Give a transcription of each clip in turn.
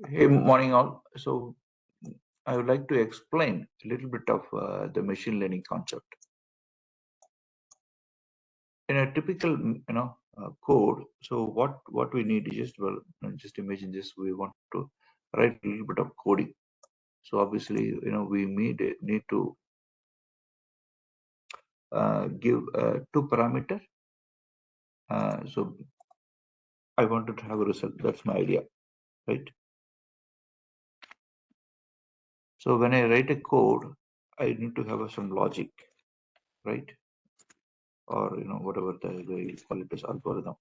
Hey, morning all. So I would like to explain a little bit of the machine learning concept. In a typical, code. So what we need is just imagine this. We want to write a little bit of coding. So obviously, we need to give two parameter. So I wanted to have a result. That's my idea, right? So when I write a code, I need to have some logic, right? Or whatever they call it as algorithm,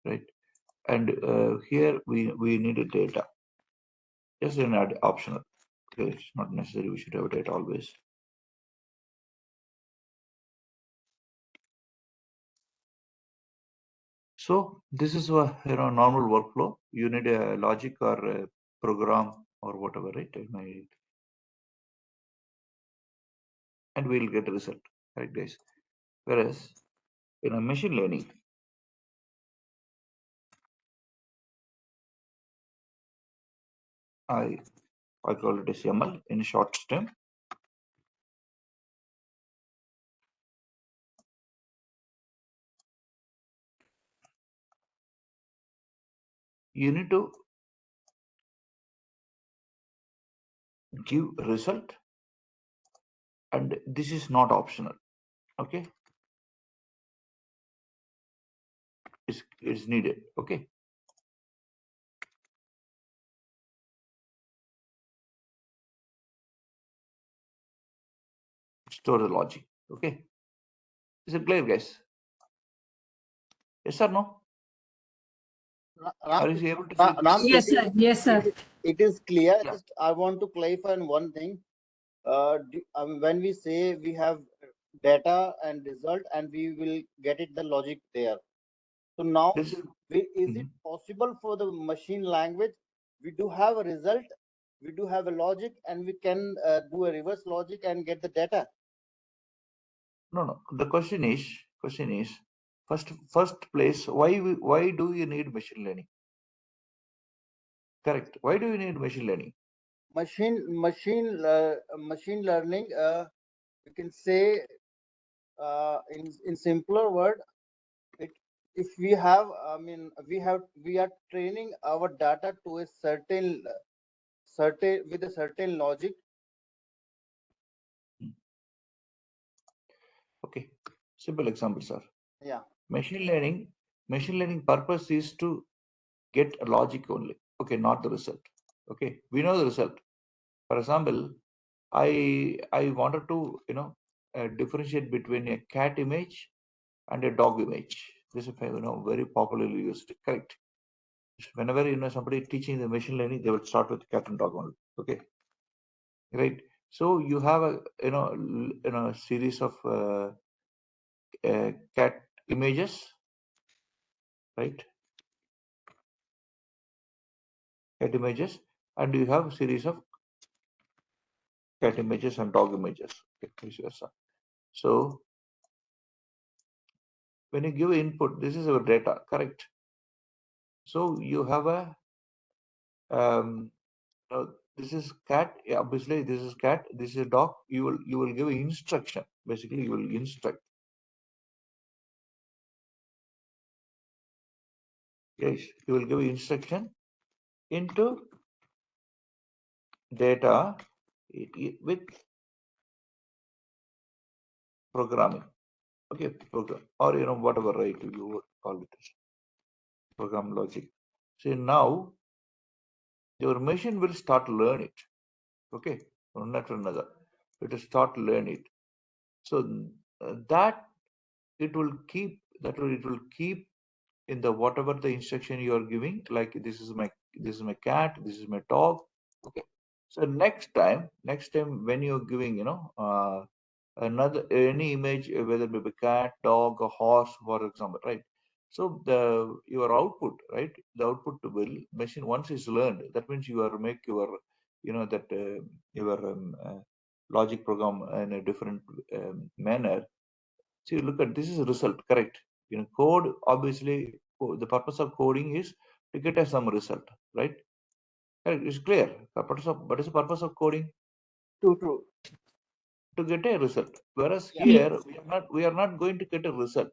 right? And here we need a data, just an optional. Okay, it's not necessary we should have data always. So this is a normal workflow. You need a logic or a program or whatever, right? And we'll get a result, right, guys? Whereas in a machine learning, I call it as ML in short term. You need to give result, and this is not optional. Okay, it's needed. Okay. Store the logic. Okay. Is it clear, guys? Yes or no? Are you able to see? Ram, Yes, sir. Yes, sir. it is clear. Yeah. Just I want to clarify on one thing. When we say we have data and result, and we will get it the logic there. So now, This is is it possible for the machine language? We do have a result, we do have a logic, and we can do a reverse logic and get the data. no. The question is first place. Why do you need machine learning? Correct. Why do you need machine learning? Machine learning. We can say in simpler word, if we have, we are training our data to a certain with a certain logic. Okay. Simple example, sir. Yeah. Machine learning purpose is to get a logic only. Okay, not the result. Okay, we know the result. For example, I wanted to differentiate between a cat image and a dog image. This is very popularly used. Correct. Whenever somebody teaching the machine learning, they will start with cat and dog only. Okay, right? So you have a series of cat images, right? Cat images, and you have a series of cat images and dog images. Okay, vice versa. So when you give input, this is our data, correct? So you have a this is cat. Yeah, obviously this is cat. This is a dog. You will give instruction. Basically, you will instruct. Yes, you will give instruction into data with programming. Okay, program or whatever, right? You would call it as program logic. So now your machine will start learn it. Okay, one after another, it will start learn it. So that it will keep in the whatever the instruction you are giving, like this is my cat, this is my dog. Okay, so next time when you're giving another any image, whether it be a cat, dog, a horse, for example, right? So your output, right, the output will machine once is learned, that means you are make your that your logic program in a different manner. See, look at this is a result, correct? Code, obviously the purpose of coding is to get a some result, right? It's clear. What is the purpose of coding? True. To get a result. Whereas Yeah. here Yes. we are not going to get a result,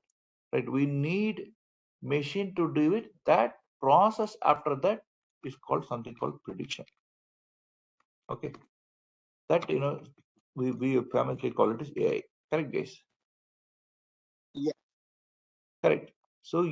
right? We need machine to do it. That process after that is called something called prediction. Okay, that we famously call it as AI. Correct, guys? Yeah. Correct. So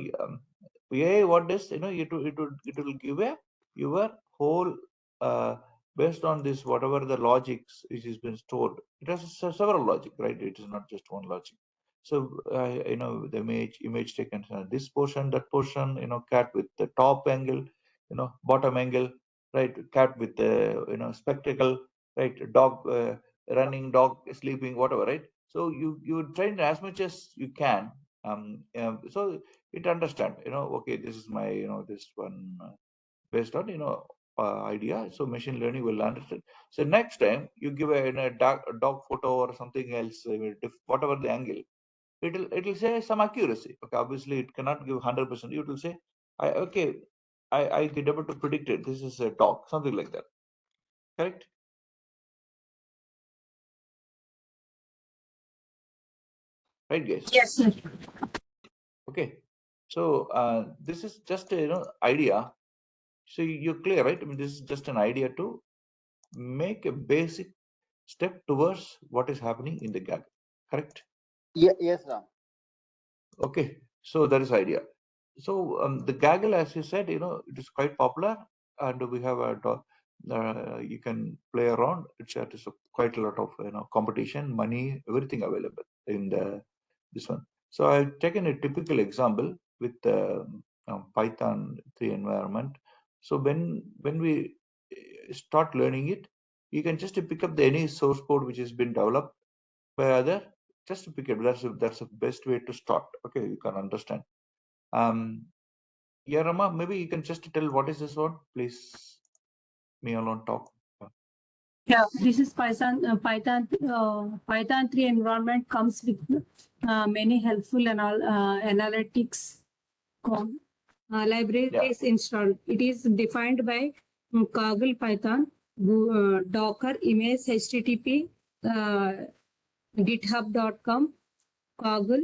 AI, what does it will give a your whole uh, based on this whatever the logics which has been stored. It has several logic, right? It is not just one logic. So the image taken this portion, that portion, cat with the top angle, bottom angle, right? Cat with the spectacle, right? Dog running, dog sleeping, whatever, right? So you train as much as you can, so it understand, okay, this is my, this one based on, idea. So machine learning will understand. So next time you give a dog photo or something else, whatever the angle, it'll say some accuracy. Okay, obviously it cannot give 100%. It will say, okay, I get able to predict it. This is a dog, something like that. Correct? Right, guys? Yes, sir. Okay. So this is just a idea. So you're clear, right? I mean, this is just an idea to make a basic step towards what is happening in the gag. Correct? Yeah. Yes, Ram. Okay. So that is idea. So the gaggle, as you said, it is quite popular, and we have you can play around. It is quite a lot of competition, money, everything available in this one. So I've taken a typical example with Python 3 environment. So when we start learning it, you can just pick up the any source code which has been developed by other, just to pick it. That's the best way to start. Okay, you can understand. Um, yeah, Rama, maybe you can just tell what is this one, please. Me alone talk. Yeah, this is Python 3 environment comes with many helpful analytics library Yeah, is installed. It is defined by Kaggle Python, Docker image HTTP, uh, github.com, Kaggle,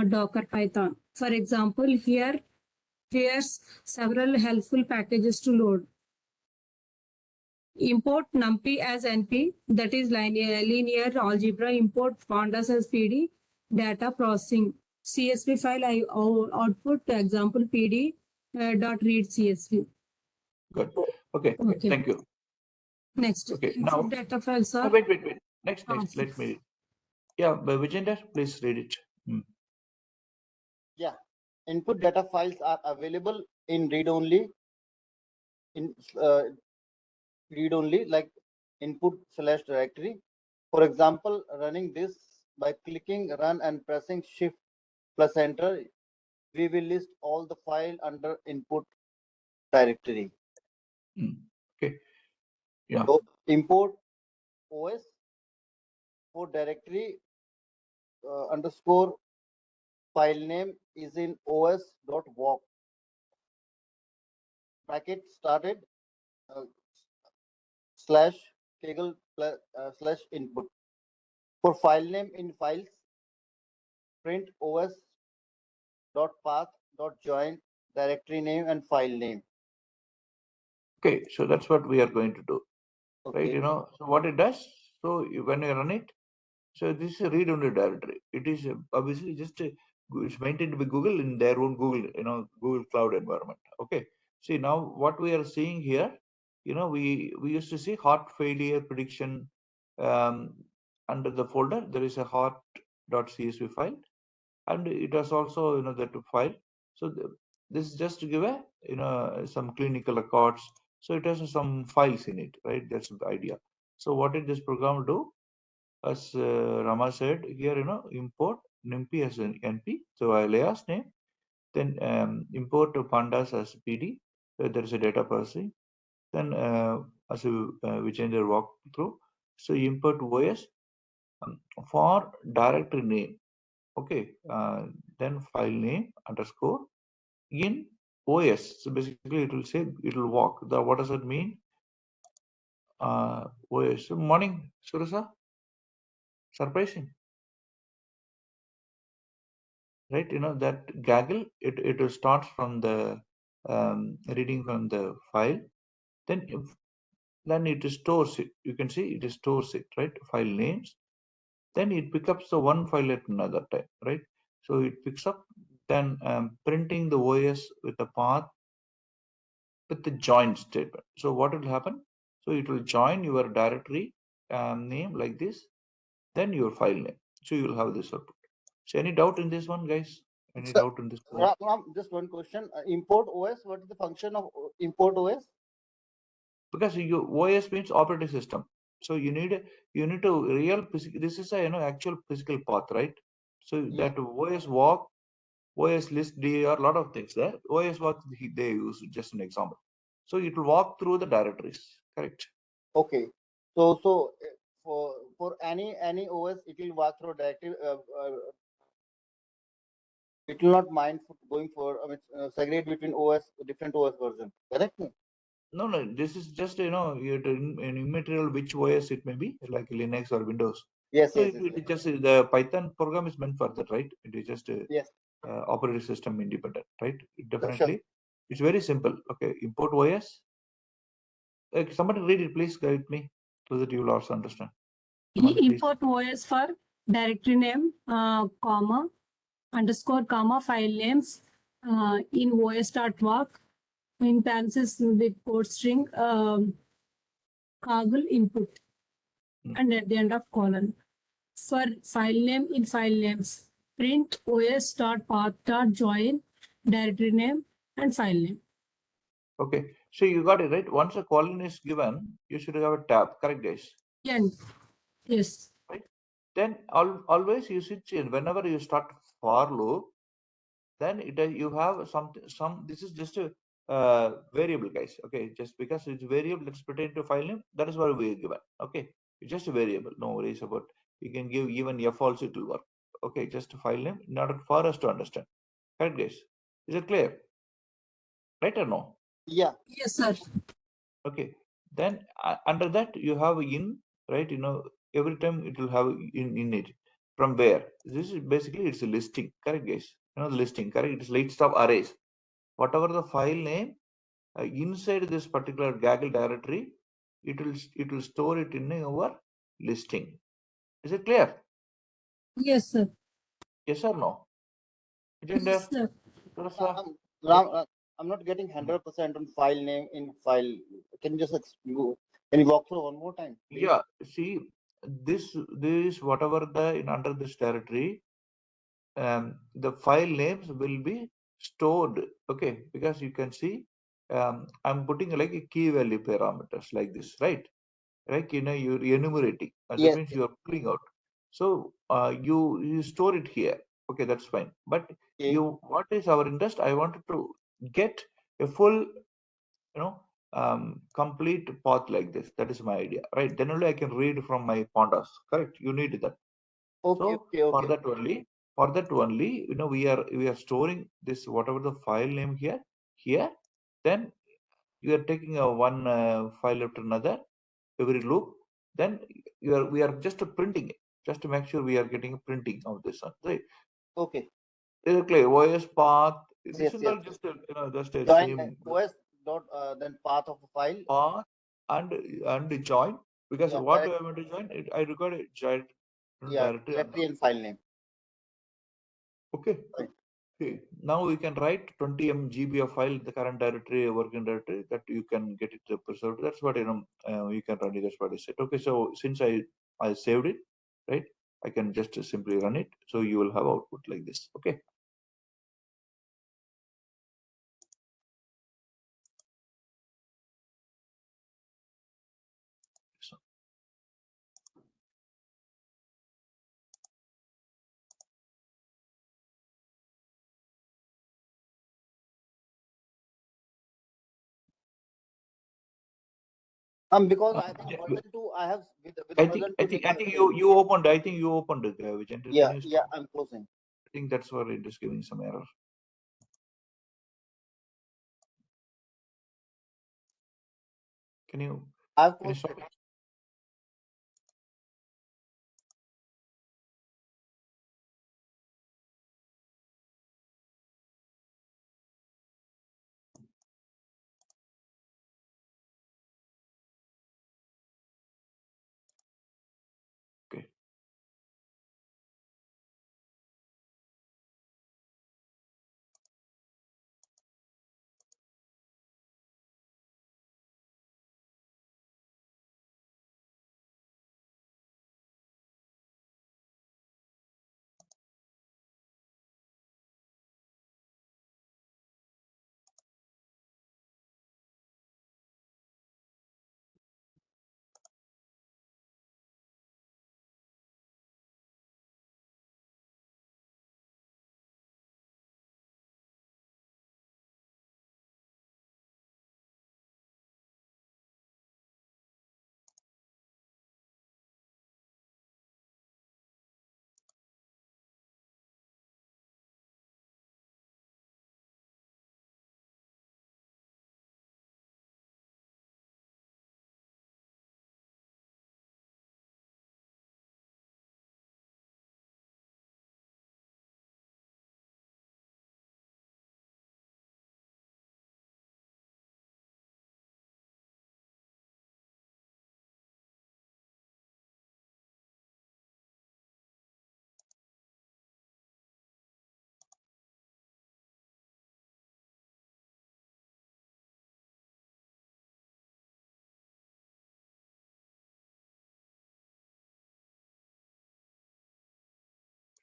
Docker Python. For example, here's several helpful packages to load. Import NumPy as NP, that is linear algebra. Import pandas as PD, data processing. CSV file I output example PD dot read CSV. good. Okay, Okay. thank you. Next, Okay, input now, data files are wait. Next, okay. let me. Yeah, Vijender, please read it. Yeah. Input data files are available in in uh, read only, like input slash directory. For example, running this by clicking run and pressing shift plus enter, we will list all the file under input directory. Okay, yeah, So import OS for directory underscore file name is in os.walk bracket started uh, slash Kaggle slash input. For file name in files, print os.path.join directory name and file name. okay. So that's what we are going to do, right? Okay. So what it does. So when you run it, so this is a read-only directory. It is obviously just it's maintained by Google in their own Google, Google Cloud environment. Okay. See now what we are seeing here, we used to see heart failure prediction. Um, Under the folder there is a heart.csv file, and it has also that file. So this is just to give a some clinical records. So it has some files in it, right? That's the idea. So what did this program do? As Rama said here, import NumPy as an NP, so alias name, then import pandas as PD, there is a data processing, then as Vijender walked through, so import OS for directory name, okay, then file name underscore, in OS. So basically it will say it will walk. What does that mean? OS. Morning, Surasa. Surprising. Right, that Kaggle, it will start from the reading from the file, then it stores it. You can see it stores it, right? File names. Then it picks up the one file at another time, right? So it picks up, then printing the OS with the path with the join statement. So what will happen? So it will join your directory name like this, then your file name. So you will have this output. So any doubt in this one, guys? Any So, doubt in this? Just one question. Import OS. What is the function of import OS? Because your OS means operating system. So you need to real physical. This is a actual physical path, right? So Yeah. that OS walk, OS list, dir, a lot of things there. OS walk they use just an example. So it will walk through the directories, correct? Okay. So for any OS, it will walk through directly. It will not mind going for segregate between OS different OS version. Correct me? No, this is just you're doing an immaterial which OS it may be, like Linux or Windows. Yes. So Yes. it, Yes. it just the Python program is meant for that, right? It is just Yes. operating system independent, right? Sure. Definitely, it's very simple. Okay, import OS. Somebody read it, please guide me so that you will also understand. Somebody please. Import OS for directory name, comma, underscore, comma, file names in os.walk in parentheses with code string Kaggle input and at the end of colon. For file name in file names, print os.path.join directory name and file name. Okay, so you got it right. Once a colon is given, you should have a tab, correct, guys? And yes. Right. Then always you switch in whenever you start for loop. Then you have some. This is just a variable, guys. Okay, just because it's variable, let's pretend to file name. That is what we are given. Okay, it's just a variable. No worries about. You can give even f also, it will work. Okay, just a file name in order for us to understand. Correct, guys? Is it clear? Right or no? Yeah. Yes, sir. Okay, then under that you have in, right? Every time it will have in it. From where? This is basically it's a listing, correct, guys? The listing, correct? It's list of arrays. Whatever the file name inside this particular Kaggle directory, it will store it in our listing. Is it clear? Yes, sir. Yes or no? Yes, sir. Ram, I'm not getting 100% on file name in file. Can you just can you walk through one more time, please? Yeah. See, this whatever under this directory, the file names will be stored. Okay, because you can see I'm putting like a key value parameters like this, right? Right, you're enumerating, that Yes. means you're pulling out. So you store it here. Okay, that's fine. But Okay. what is our interest? I wanted to get a full complete path like this. That is my idea, right? Then only I can read from my pandas, correct? You need that. Okay. So Okay. for Okay. that only, we are storing this whatever the file name here. Then you are taking a one file after another every loop. Then we are just printing it, just to make sure we are getting a printing of this one, right? Okay. Exactly. OS path. This Yes. is Yes. all just just a Join same OS dot then path of the file. path and join, because Yeah. what I want to join it, I record it join Yeah. directory and Directory and file name. okay. Right. Okay, now we can write 20 MB of file, the current directory, working directory, that you can get it preserved. That's what you can run it. That's what I said. Okay, so since I saved it, right? I can just simply run it. So you will have output like this. Okay. So, Because I think version 2 I have with the I think version I 2 think data I is think same. you opened. I think you opened it, Vijay. Can Yeah. you Yeah. stop? I'm closing. I think that's where it is giving some error. Can you I've can you closed stop it. it? Okay.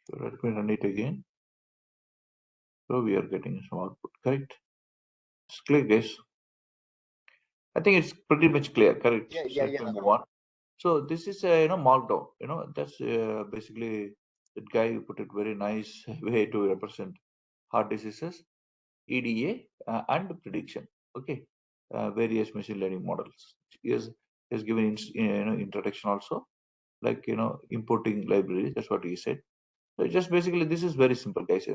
So let me run it again. So we are getting some output, correct? It's clear, guys. I think it's pretty much clear, correct? Yeah, So yeah, let yeah. me move on. So this is markdown. That's basically that guy who put it very nice way to represent heart diseases, EDA, and prediction. Okay, various machine learning models. He has given introduction also, like importing libraries. That's what he said. So just basically this is very simple, guys. You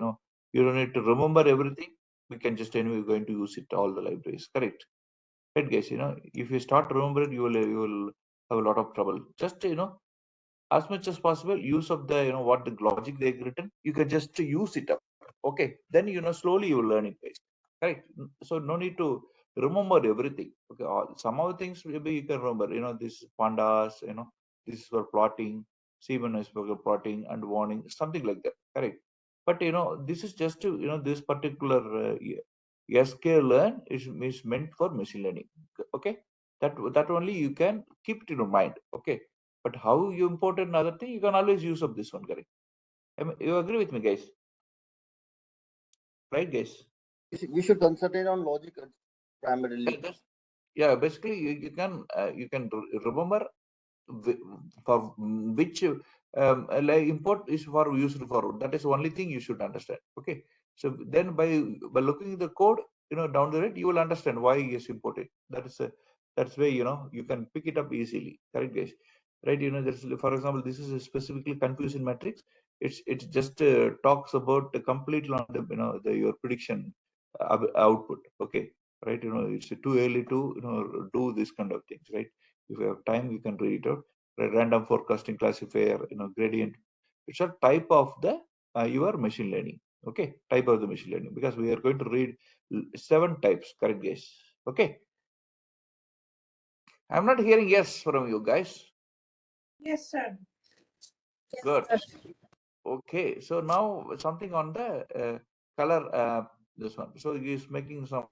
don't need to remember everything. We can just anyway going to use it all the libraries. Correct. Right, guys. If you start remembering, you will have a lot of trouble. Just as much as possible use of the what the logic they've written, you can just use it up. Okay, then slowly you will learn it, guys. Correct. So no need to remember everything. Okay, some of the things maybe you can remember. This pandas, this is for plotting, Seaman is for plotting and warning, something like that. Correct. But this is just to this particular sklearn is meant for machine learning. Okay, that only you can keep it in your mind. Okay, but how you import another thing, you can always use up this one, correct? You agree with me, guys? Right, guys? We should concentrate on logic primarily. Yeah, yeah, basically you can remember for which like import is for used for. That is the only thing you should understand. Okay, so then by looking at the code, down the road, you will understand why is imported. That's where you can pick it up easily. Correct, guys? Right? There's, for example, this is a specifically confusion matrix. It just talks about the completely on the your prediction output. Okay, right? It's too early to do this kind of things, right? If you have time, you can read it out. Random forecasting classifier, gradient. It's a type of the your machine learning. Okay, type of the machine learning, because we are going to read 7 types. Correct, guys? Okay, I'm not hearing yes from you guys. Yes, sir. Good. Okay, so now something on the color. This one. So he is making some,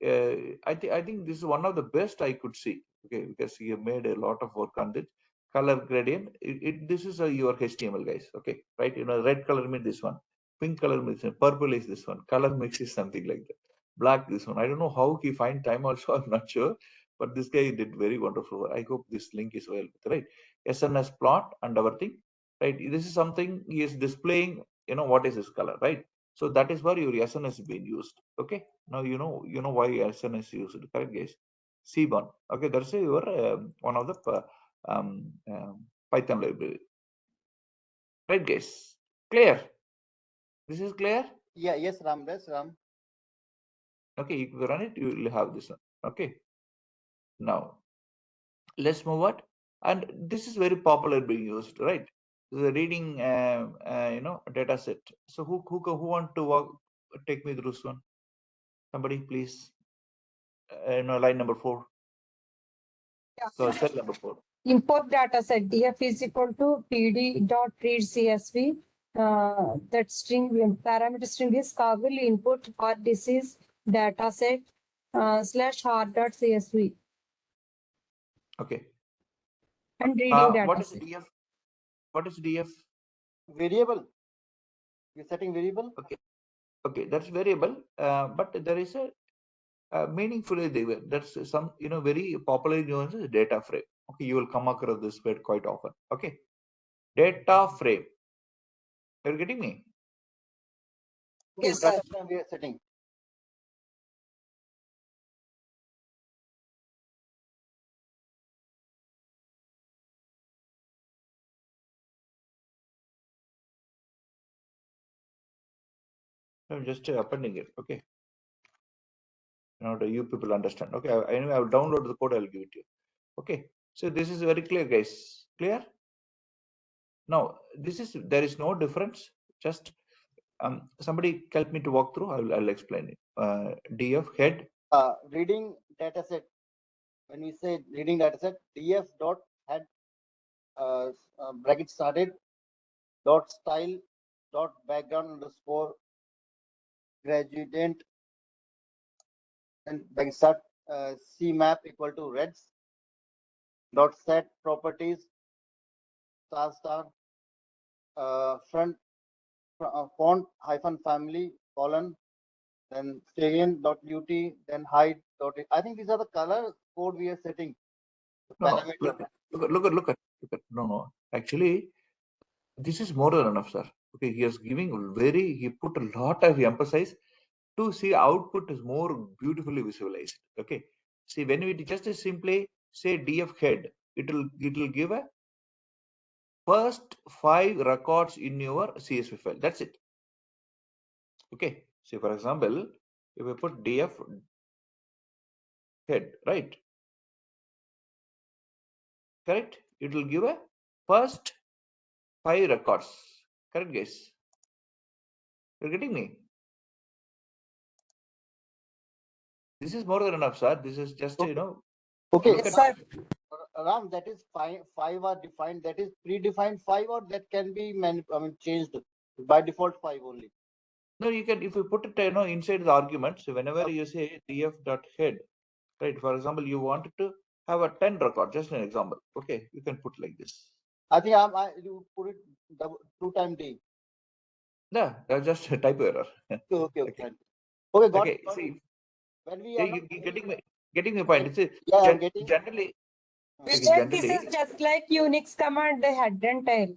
I think this is one of the best I could see. Okay, because he have made a lot of work on this color gradient. This is your HTML, guys. Okay, right? Red color means this one, pink color means purple is this one, color mix is something like that, black this one. I don't know how he find time also. I'm not sure, but this guy did very wonderful work. I hope this link is well, right? SNS plot and our thing, right? This is something he is displaying. What is this color, right? So that is where your SNS is being used. Okay, now you know why SNS is used, correct, guys? Cbon. Okay, that's your one of the Python library, right, guys? Clear? This is clear. Yeah, yes, Ram. Yes, Ram. Okay, if you run it, you will have this one. Okay, Now let's move on. And this is very popular being used, right? The reading, data set. So who want to take me through this one? Somebody, please. Line number 4. So cell number 4. Import data set df is equal to pd dot read csv. That string parameter string is Kaggle input or disease data set slash hard dot csv Okay. and reading data What is set. df? What is df? Variable. You're setting variable. Okay, that's variable. But there is a meaningfully that's some very popular nuance is data frame. Okay, you will come across this word quite often. Okay, data frame. You're getting me? Yes, sir. Data frame we are setting. I'm just appending it. Okay, you people understand. Okay, anyway, I'll download the code. I'll give it to you. Okay, so this is very clear, guys. Clear? Now there is no difference. Just somebody help me to walk through. I'll explain it. Df head. Reading data set. When we say reading data set, df dot head bracket started dot style dot background underscore gradient and back start cmap equal to reds dot set properties star star front font hyphen family colon then stadium dot ut then height dot. I think these are the color code we are setting. No, Parameter. look at. No. Actually, this is more than enough, sir. Okay, he is giving he put a lot of emphasis to see output is more beautifully visualized. Okay, see when we just simply say df head, it will give a first 5 records in your CSV file. That's it. Okay, see for example, if we put df head, right? Correct. It will give a first 5 records. Correct, guys? You're getting me? This is more than enough, sir. This is just Okay. Okay. Okay, Yes, sir. Ram, that is five are defined. That is predefined 5, or that can be changed by default 5 only. No, you can if you put it inside the argument. So whenever you say df dot head, right? For example, you wanted to have a 10 record. Just an example. Okay, you can put like this. I think you put it 2 times D. Yeah, that's just a typo error. Okay. Okay. Okay, got Okay. it. Got it. See, When we are not you getting my point. It's yeah, I'm getting. generally. Okay, Vijay, this generally, is just like Unix command head and tail.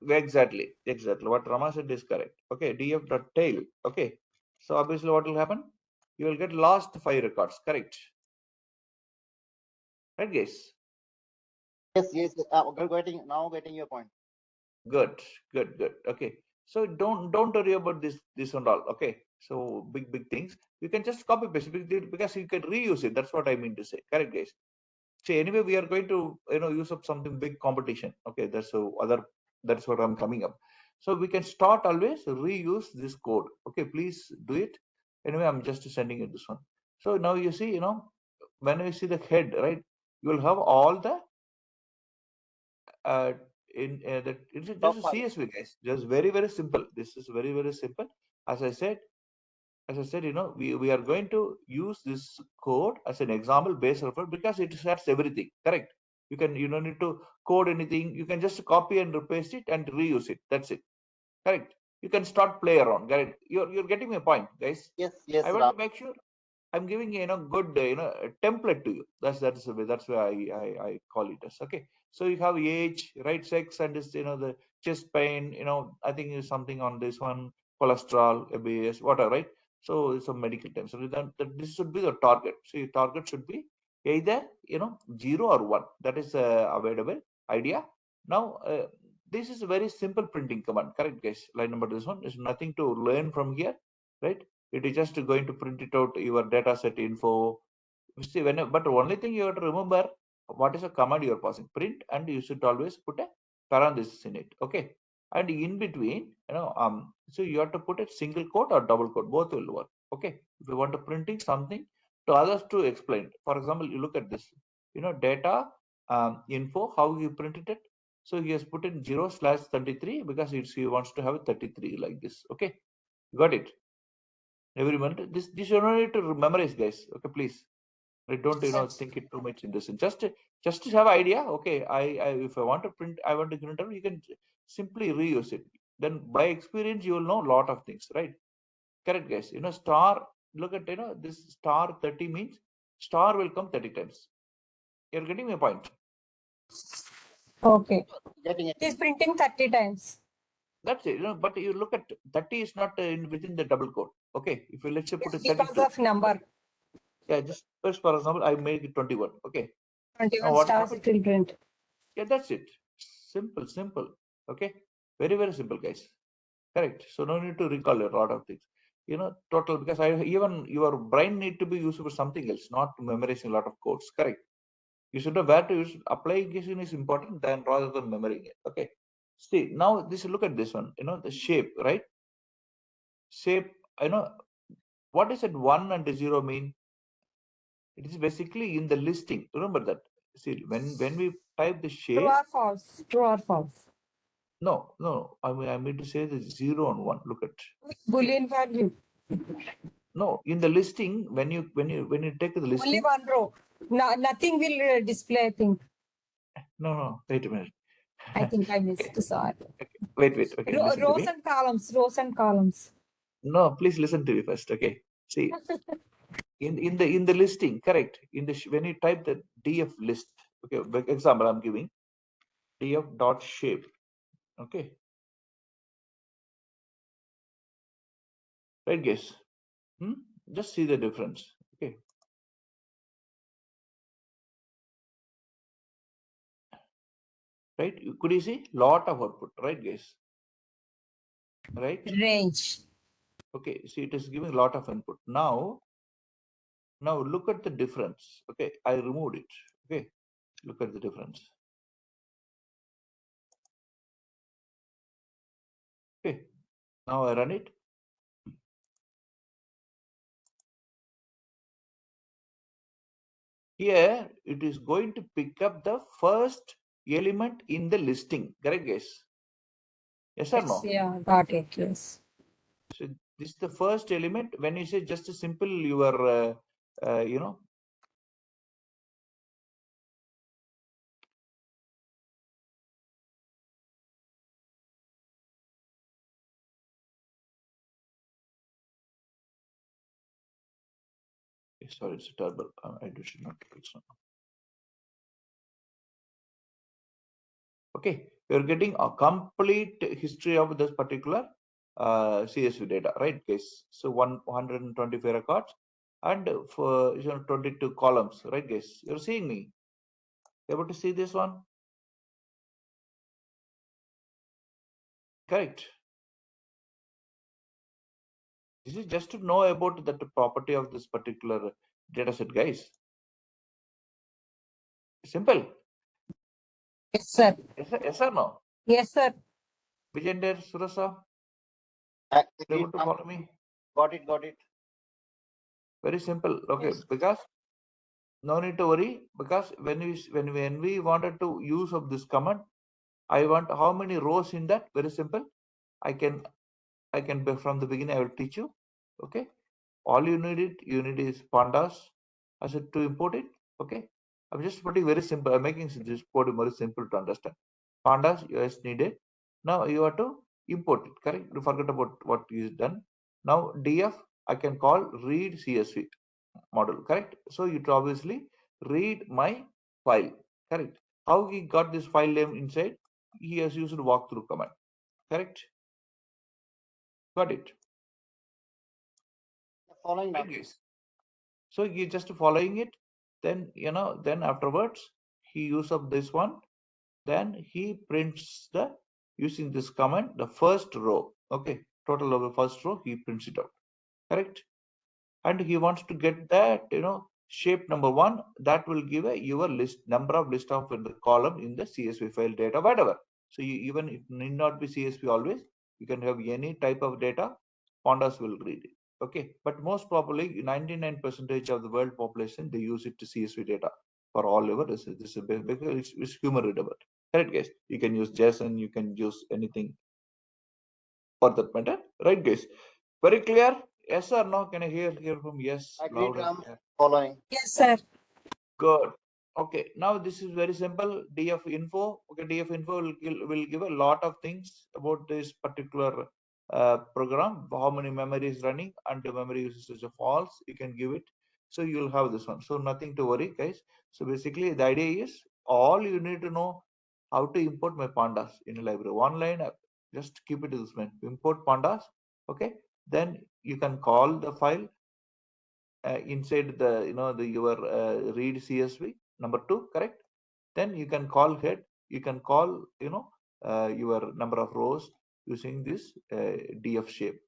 exactly. What Rama said is correct. Okay, df dot tail. Okay, so obviously, what will happen? You will get last 5 records. Correct. Right, guys? Yes. Getting your point. Good. Okay, so don't worry about this and all. Okay, so big things you can just copy paste because you can reuse it. That's what I mean to say. Correct, guys? See, anyway, we are going to use up something big competition. Okay, that's what I'm coming up. So we can start always reuse this code. Okay, please do it. Anyway, I'm just sending you this one. So now you see, when you see the head, right, you will have all the in that it's just Top a 5. CSV, guys. Just very simple. This is very simple. As I said, we are going to use this code as an example based reference because it sets everything. Correct. You don't need to code anything. You can just copy and paste it and reuse it. That's it. Correct. You can start play around. Correct. You're getting my point, guys. Yes, I want Ram. to make sure I'm giving good a template to you. That's why I call it as. Okay. So you have age, right, sex, and this the chest pain. I think is something on this one, cholesterol, ABS, whatever, right? So it's a medical term. So this should be the target. So your target should be either 0 or 1. That is available idea. Now this is a very simple printing command. Correct, guys? Line number this one is nothing to learn from here, right? It is just going to print it out your data set info, See, but only thing you have to remember, what is a command you are passing? Print, and you should always put a parenthesis in it. Okay. And in between, so you have to put a single quote or double quote, both will work. Okay. If you want to printing something to others to explain. For example, you look at this, data info, how you printed it. So he has put in 0/33 because he wants to have a 33 like this. Okay. Got it. Everyone, this you don't need to memorize, guys. Okay, please. I don't think it too much in this. Just to have idea. Okay, I if I want to print, I want to print out, you can simply reuse it. Then by experience you will know a lot of things, right? Correct, guys. Star, look at this star 30 means star will come 30 times. You're getting my point. Okay. Getting it. It is printing 30 times. That's it. But you look at 30 is not within the double quote. Okay, if you let's say put it Because 32. of number. Yeah, just first for example, I make it 21. Okay. 21 What stars it will print. Yeah, that's it. Simple. Okay, very simple, guys. Correct. So no need to recall a lot of things. Total, because even your brain need to be used for something else, not memorizing a lot of codes. Correct. You should know where to use. Application is important than rather than memorizing it. Okay. See, now look at this one. The shape, right? Shape. What is it? 1 and 0 mean? It is basically in the listing. Remember that. See, when we type the True shape. or false? True or false? No. I mean to say the 0 and 1. Look at. Boolean value. No, in the listing, when you take the Only listing. one row. No, nothing will display, I think. No. Wait a minute. I think I missed. Sorry. Wait. Okay, listen to Rows me. and columns. Rows and columns. No, please listen to me first. Okay. See, in the listing, correct. When you type the df list. Okay. Example, I'm giving df dot shape. Okay. Right, guys. Just see the difference. Okay. Right. Could you see lot of output? Right, guys. Right. Range. Okay. See, it is giving a lot of input. Now look at the difference. Okay. I removed it. Okay. Look at the difference. Okay. Now I run it. Here it is going to pick up the first element in the listing. Correct, guys? Yes or no? Yeah, got it. Yes. So this is the first element. When you say just a simple your sorry, it's a turbo. I should not. Okay, you're getting a complete history of this particular CSV data, right, guys? So 125 records and for 22 columns, right, guys? You're seeing me. Able to see this one? Correct. This is just to know about the property of this particular data set, guys. Simple. Yes, sir. Yes or no? Yes, sir. Vijender, Surasa, able to follow me? Got it. Very simple. Okay, Yes. because no need to worry, because when we wanted to use of this command, I want how many rows in that? Very simple. I can from the beginning I will teach you. Okay. All you need is pandas. I said to import it. Okay. I'm just putting very simple. I'm making this code very simple to understand. Pandas is needed. Now you have to import it. Correct. You forget about what is done. Now df I can call read CSV model. Correct. So it obviously read my file. Correct. How he got this file name inside? He has used walkthrough command. Correct. Got it. Following now. Yes. So you just following it, then then afterwards he use up this one, then he prints the using this command the first row. Okay, total of the first row he prints it out. Correct. And he wants to get that shape number 1, that will give your number of list of in the column in the CSV file data, whatever. So you, even it need not be CSV always, you can have any type of data, pandas will read it. Okay, but most probably 99% of the world population, they use it to CSV data for all over. This is because it's human readable. Correct, guys? You can use JSON, you can use anything for that matter, right, guys? Very clear? Yes or no? Can I hear from yes? Agreed, Loud and Ram. clear. Following. Yes, sir. Good. Okay, now this is very simple. DF info. Okay, DF info will give a lot of things about this particular program. How many memory is running, and the memory usage of false. You can give it. So you'll have this one. So nothing to worry, guys. So basically, the idea is all you need to know how to import my pandas in a library. One line. Just keep it to this one. Import pandas. Okay. Then you can call the file inside the your read CSV number 2, correct? Then you can call head, you can call your number of rows using this df shape.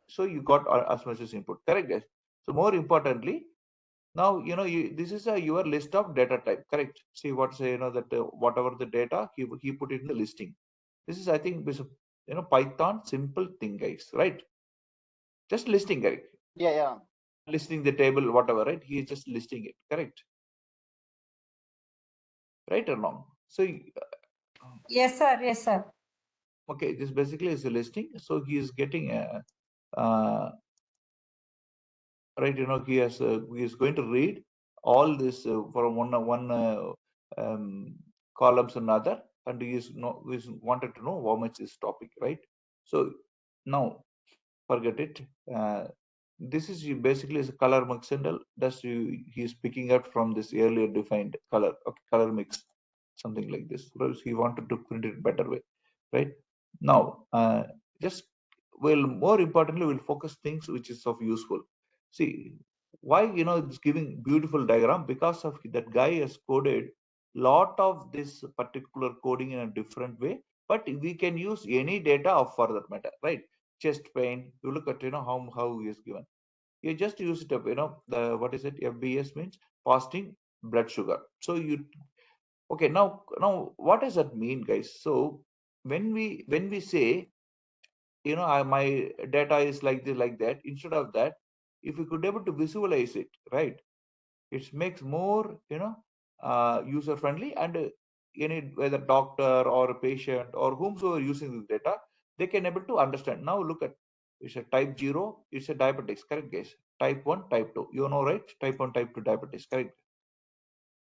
So you got as much as input, correct, guys? So more importantly, now this is your list of data type, correct? See what say that whatever the data he put in the listing. This is, I think, this Python simple thing, guys, right? Just listing, correct? Yeah. Listing the table, whatever, right? He is just listing it, correct? Right or wrong? So Yes, sir. Yes, sir. okay, this basically is a listing. So he is getting a uh, right. He is going to read all this from one columns another, and he is wanted to know how much is topic, right? So now forget it. This is basically is a color mix and that's he is picking up from this earlier defined color, okay, color mix, something like this. Whereas he wanted to print it better way, right? Now, just well, more importantly, we'll focus things which is of useful. See why it's giving beautiful diagram, because of that guy has coded lot of this particular coding in a different way, but we can use any data of for that matter, right? Chest pain, you look at how he is given, you just use it up, the what is it, FBS means fasting blood sugar. So you okay, now what does that mean, guys? So when we say my data is like this, like that, instead of that, if we could able to visualize it, right, it makes more user friendly, and any whether doctor or a patient or whomsoever using this data, they can able to understand. Now look at, it's a type 0, it's a diabetics, correct, guys? Type 1, type 2, right? Type 1, type 2 diabetes, correct?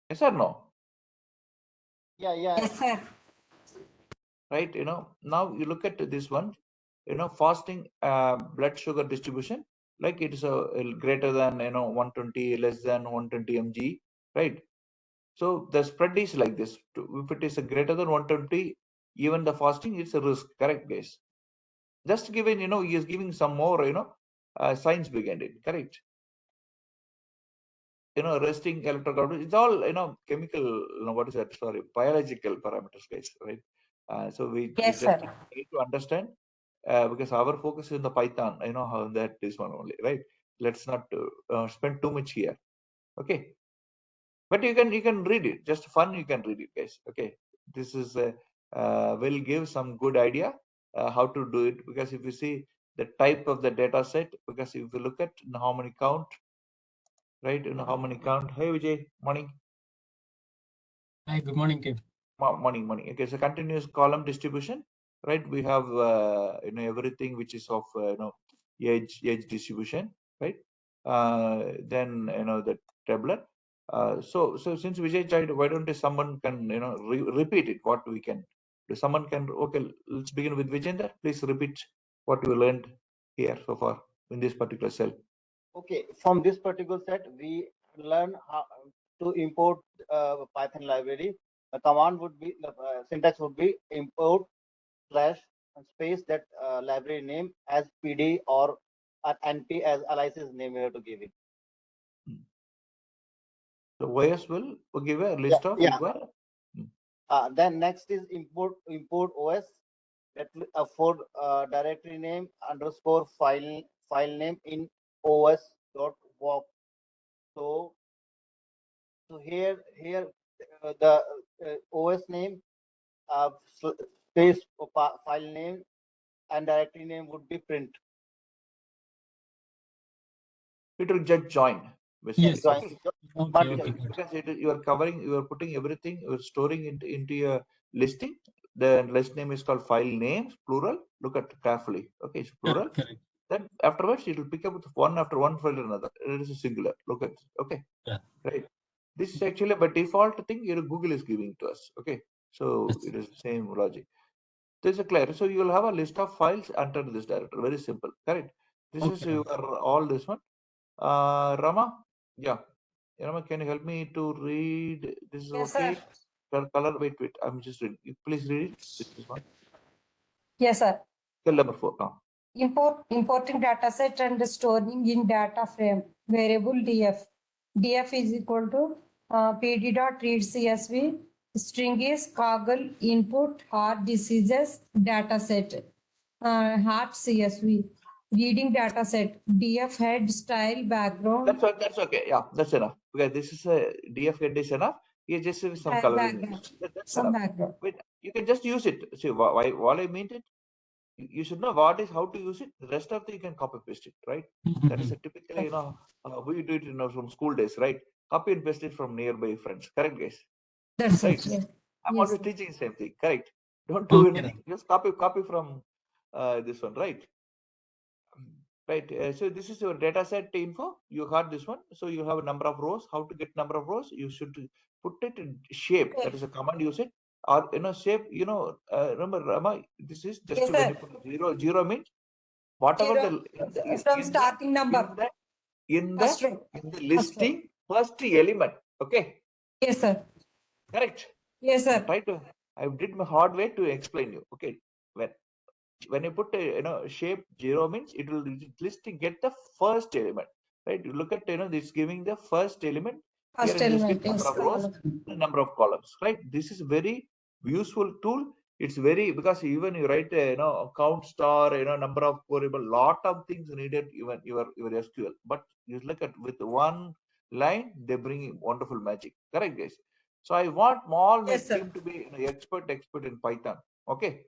Yes or no? Yeah. Yes, sir. Right? Now you look at this one, fasting blood sugar distribution, like it is a greater than 120, less than 120 mg, right? So the spread is like this. If it is a greater than 120, even the fasting, it's a risk, correct, guys? Just given, he is giving some more, science behind it, correct? Resting electrocardiography, it's all, chemical, what is that? Sorry, biological parameters, guys, right? So we Yes, just sir. need to understand, because our focus is in the Python, how that is one only, right? Let's not spend too much here. Okay. But you can read it, just fun, you can read it, guys. Okay, this is will give some good idea how to do it, because if you see the type of the data set, because if you look at how many count, right, how many count. Hey Vijay, morning. Hi, good morning, Kim. Morning. Okay, so continuous column distribution, right? We have everything which is of age distribution, right? Then the tabular. So since Vijay tried, why don't someone can repeat it? What we can do? Someone can. Okay, let's begin with Vijender. Please repeat what we learned here so far in this particular cell. Okay, from this particular set, we learn how to import Python library. The command would be, the syntax would be import slash space that library name as PD or NP as alias's name we have to give it. So OS will give a Yeah, list of yeah. your. Then next is import OS that for directory name underscore file name in os.walk. So So here the OS name, space file name, and directory name would be print. It will just join basically. Yes. Join. Okay. But Okay. Because you are covering, you are putting everything, you are storing into your listing. The list name is called file names, plural. Look at carefully. Okay, it's plural. Correct. Then afterwards it will pick up with one after one file another. It is a singular. Look at okay. Yeah. Right. This is actually by default thing Google is giving to us. Okay. So Yes. it is the same logic. This is clear. So you will have a list of files under this directory. Very simple. Correct. This is Okay. your all this one. Rama, yeah. Rama, can you help me to read? This is Yes, okay. sir. Color. Wait. I'm just reading. Please read it. This is one. Yes, sir. Tell number 4 now. Importing dataset and storing in data frame variable df. Df is equal to pd.read csv. String is Kaggle input heart diseases dataset. Heart csv. Reading dataset. Df head style background. That's okay. Yeah, that's enough. Okay, this is a DF head is enough. You just have some coloring. Background. That's Some enough. background. Wait, you can just use it. See, why I meant it. You should know what is how to use it. The rest of the you can copy paste it, right? That is a typically we do it from school days, right? Copy and paste it from nearby friends. Correct, guys? That's Right. it. I'm Yes. always teaching same thing. Correct. Don't do Okay. anything. Just copy from this one, right? Right. So this is your data set info. You got this one. So you have a number of rows. How to get number of rows? You should put it in shape. That is a command. Use it or shape. Remember, Rama. This is just Yes, when you sir. put zero means whatever Zero from in the starting number. in the First row. in the First row. listing first element. Okay. Yes, sir. Correct. Yes, sir. I did my hard way to explain you. Okay. When you put a shape 0 means it will list to get the first element, right? You look at this giving the first element. Here First I just element. get number Yes. of rows, the number of columns, right? This is very useful tool. It's very because even you write count star number of variable, lot of things needed even your SQL, but you look at with one line they bring wonderful magic. Correct, guys? So I want all my Yes, sir. team to be expert in Python. Okay.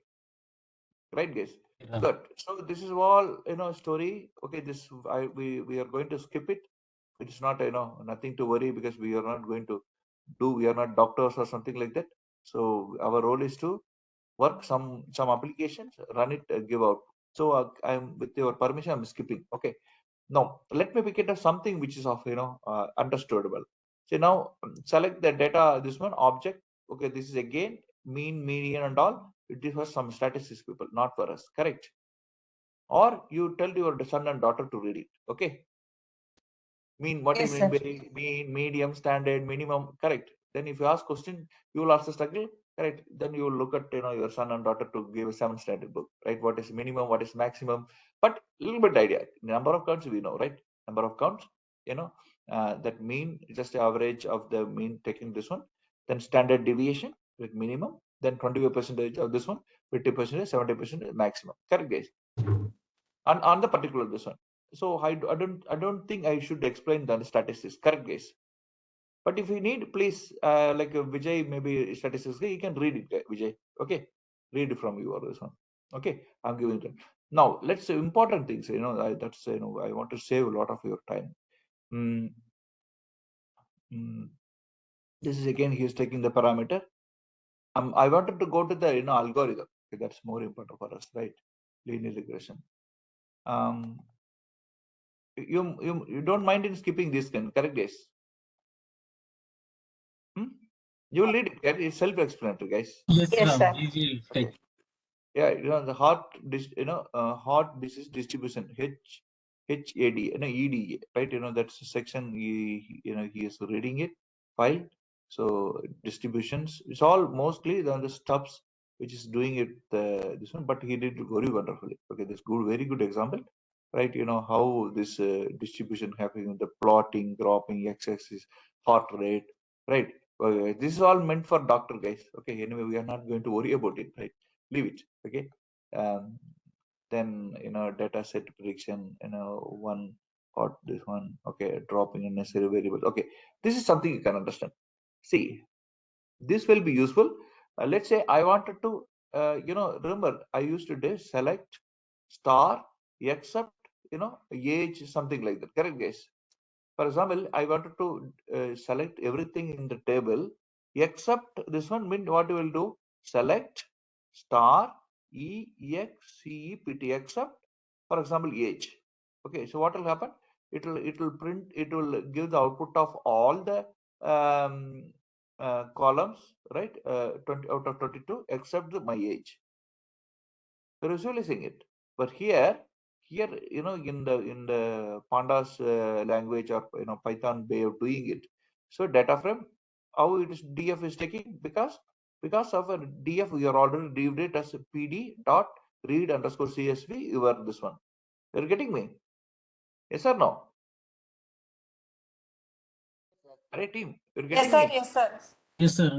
Right, guys? Yeah. Good. So this is all story. Okay, this we are going to skip it. It's not nothing to worry because we are not going to do. We are not doctors or something like that. So our role is to work some applications, run it, give out. So I'm with your permission. I'm skipping. Okay. Now let me pick it up something which is of understandable. So now select the data. This one object. Okay, this is again mean, median, and all. It is for some statistics people, not for us. Correct? Or you tell your son and daughter to read it. Okay. Mean, what do you Yes, mean sir. by mean, medium, standard, minimum? Correct. Then if you ask question, you will also struggle. Correct. Then you will look at your son and daughter to give a 7th standard book. Right. What is minimum? What is maximum? But little bit idea. Number of counts we know. Right. Number of counts. That mean just the average of the mean taking this one. Then standard deviation with minimum. Then 25% of this one. 50%, 70% maximum. Correct, guys. On the particular this one. So I don't think I should explain the statistics. Correct, guys? But if you need, please, like Vijay, maybe statistics, you can read it, Vijay. Okay, read it from you or this one. Okay, I'm giving it. Now let's say important things. That's I want to save a lot of your time. Mm, mm, this is again he's taking the parameter. I wanted to go to the algorithm. Okay, that's more important for us, right? Linear regression. You don't mind in skipping this then, correct, guys? You will read it. It's self-explanatory, guys. Yes, Yes, Ram. sir. We will take. Okay. Yeah, the heart disease distribution, HAD, EDA, right? That's a section he is reading it file. So distributions, it's all mostly the stuffs which is doing it this one, but he did very wonderfully. Okay, this good, very good example, right? How this distribution happening, the plotting, dropping, x-axis, heart rate, right? This is all meant for doctor, guys. Okay, anyway, we are not going to worry about it, right? Leave it. Okay. Then data set prediction, one Or this one, okay, dropping unnecessary variables. Okay, this is something you can understand. See, this will be useful. Let's say I wanted to, remember I used to do select star except, age, something like that. Correct, guys? For example, I wanted to select everything in the table except this one. Mean what you will do? Select star EXCEPT except, for example, age. Okay, so what will happen? It will print. It will give the output of all the columns, right? 20 out of 22 except my age. You're visualizing it, but here, in the pandas language, or Python way of doing it. So data frame, how it is df is taking, because of a df we are already derived it as a pd dot read underscore csv. You are this one. You're getting me? Yes or no? Right, team? You're getting me? Yes, sir. Yes, sir.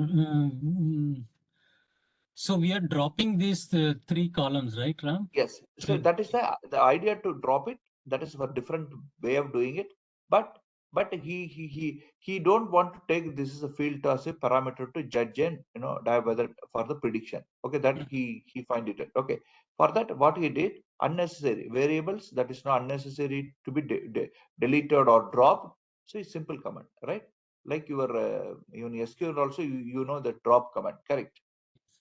So we are dropping these three columns, right, Ram? Yes. So that is the idea, to drop it. That is for different way of doing it. But he don't want to take this as a field as a parameter to judge and dive whether for the prediction. Okay, that he find it. Okay. For that, what he did, unnecessary variables that is not unnecessary to be deleted or dropped. So it's simple command, right? Like your in SQL also, you know the drop command, correct?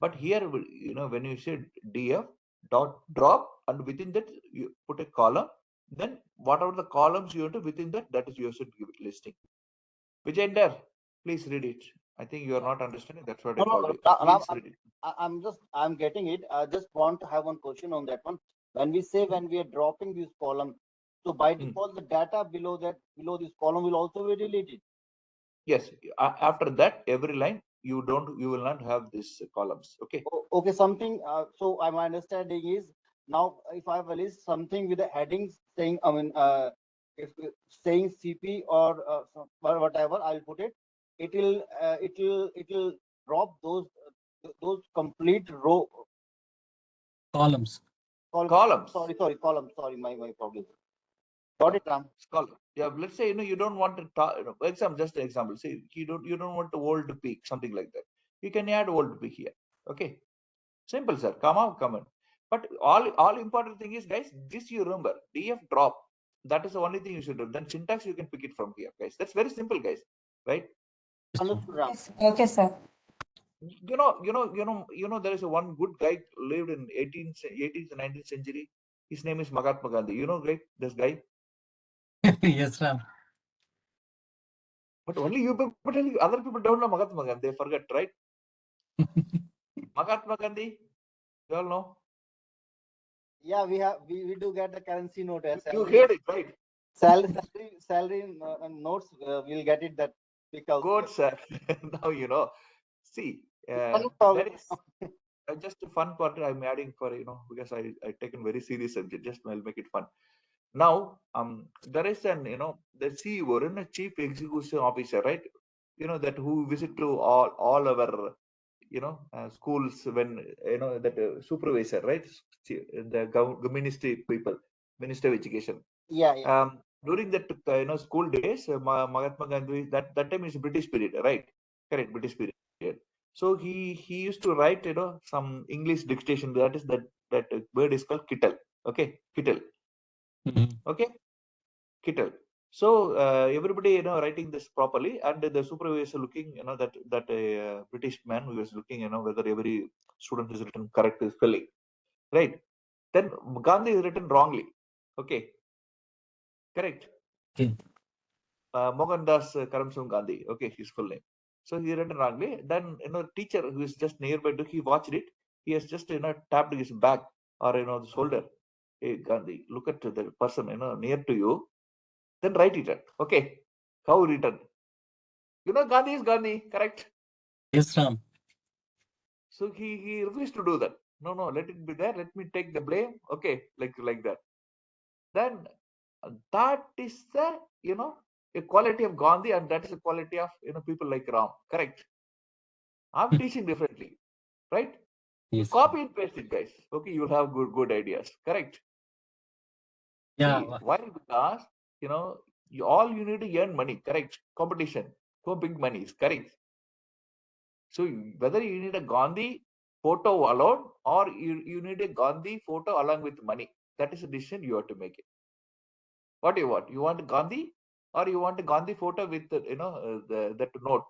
But here, when you say df dot drop, and within that you put a column, then whatever the columns you enter within that, that is you should give it listing. Vijender, please read it. I think you are not understanding. That's what I No, called no, you. Please read it. I'm getting it. I just want to have one question on that one. When we say, when we are dropping this column, so by default the data below this column will also be deleted. Yes. After that, every line you will not have these columns. Okay. Okay, something. So my understanding is, now if I have a list something with the headings saying, if saying CP or whatever, I'll put it. It will drop those complete row Columns. Columns. Sorry, column. Sorry, my problem. Got it, Ram. Column. Yeah. Let's say you don't want to example, just an example. Say you don't want to old peak, something like that. You can add old peak here. Okay. Simple, sir. Come on, come on. But all important thing is, guys, this you remember. DF drop. That is the only thing you should do. Then syntax you can pick it from here, guys. That's very simple, guys. Right? Understood, Ram. Okay, sir. There is a one good guy lived in 18th, 19th century. His name is Mahatma Gandhi. You know, right? This guy. Yes, Ram. But only you people, other people don't know Mahatma Gandhi. They forget, right? Mahatma Gandhi. You all know. Yeah, we do get the currency note as You salary. heard it, right? Salary notes. We'll get it that because Good, sir. Now you know. See, no problem. that is just a fun part I'm adding for, because I taken very serious subject. Just I'll make it fun. Now, there is the CEO, a chief executive officer, right? That who visit to all our schools, when that supervisor, right? The ministry people, minister of education. Yeah, yeah. During that school days, Mahatma Gandhi, that time is British period, right? Correct, British period. So he used to write some English dictation. That is that word is called kittle. Okay, kittle. Okay, kittle. So everybody writing this properly, and the supervisor looking that British man who was looking whether every student is written correct spelling, right? Then Gandhi is written wrongly. Okay, correct. Okay. Mohandas Karamchand Gandhi. Okay, his full name. So he written wrongly. Then teacher who is just nearby, he watched it. He has just tapped his back, or the shoulder. Hey Gandhi, look at the person near to you. Then write it. Okay, how written? Gandhi is Gandhi, correct? Yes, Ram. So he refused to do that. No, let it be there. Let me take the blame. Okay, like that. Then that is the a quality of Gandhi, and that is a quality of people like Ram. Correct. I'm teaching differently, right? You Yes. copy and paste it, guys. Okay, you'll have good ideas. Correct. Yeah. See, why? Because all you need to earn money, correct? Competition for big money is correct. So whether you need a Gandhi photo alone or you need a Gandhi photo along with money, that is a decision you have to make it. What do you want? You want Gandhi or you want a Gandhi photo with that note,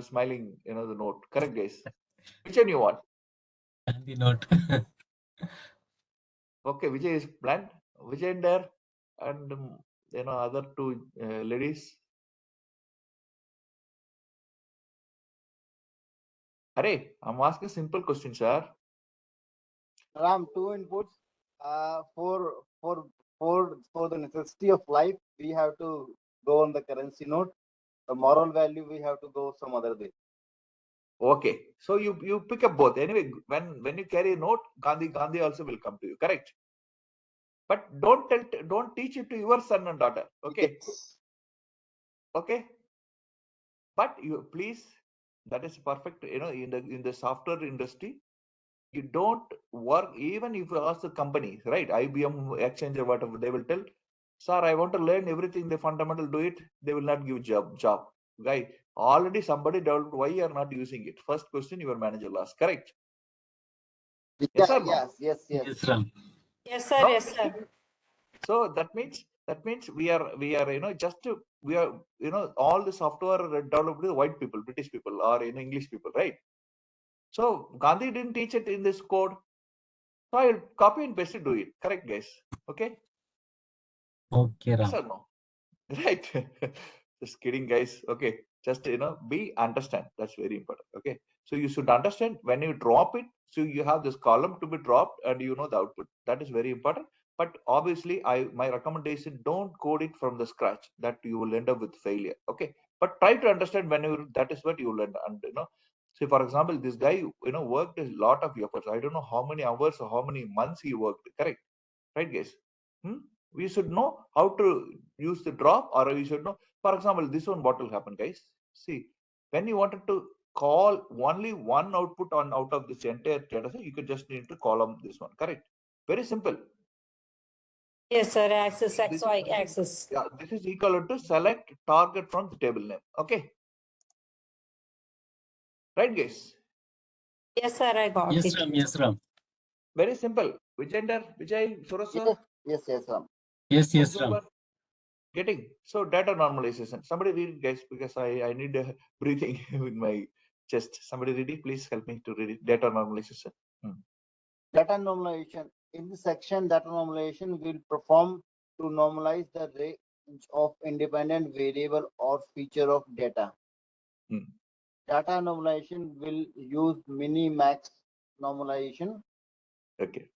smiling, the note. Correct, guys? Which one you want? And the note. Okay, Vijay is planned. Vijay and there, and other two ladies. Hare, I'm asking simple question, sir. Ram, two inputs. For the necessity of life, we have to go on the currency note. The moral value, we have to go some other way. Okay, so you pick up both. Anyway, when you carry a note, Gandhi also will come to you. Correct. But don't teach it to your son and daughter. Okay. Yes. Okay. But you please, that is perfect. In the software industry, you don't work even if you ask the company, right? IBM, Exchange, or whatever, they will tell, sir, I want to learn everything. The fundamental do it. They will not give job. Guy, already somebody developed. Why you are not using it? First question your manager will ask. Correct. Yes Yeah, or no? yes. Yes, Ram. Yes, sir. No? Yes, sir. So that means we are we are all the software developed with white people, British people, or English people, right? So Gandhi didn't teach it in this code. So I'll copy and paste it, do it. Correct, guys? Okay? Okay, Yes Ram. or no? Right? Just kidding, guys. Okay. Just be understand. That's very important. Okay. So you should understand when you drop it. So you have this column to be dropped, and the output. That is very important. But obviously, my recommendation, don't code it from the scratch. That you will end up with failure. Okay. But try to understand whenever that is what you will end. And say for example, this guy worked a lot of efforts. I don't know how many hours or how many months he worked. Correct, right, guys? Hmm? We should know how to use the drop, or we should know, for example, this one, what will happen, guys? See, when you wanted to call only one output on out of this entire data set, you could just need to column this one. Correct, very simple. Yes, sir. Access, This XY is axis. yeah, this is equal to select target from the table name. Okay, right, guys? Yes, sir. I got Yes, it. Ram. Yes, Ram. Very simple. Vijay, Suresh sir, Yes, Ram. Yes, Ram. observer, getting. So data normalization, somebody read it, guys, because I need a breathing in my chest. Somebody read it, please help me to read it. Data normalization. Data normalization. In this section, data normalization will perform to normalize the range of independent variable or feature of data. Hmm. Data normalization will use mini-max normalization. Okay.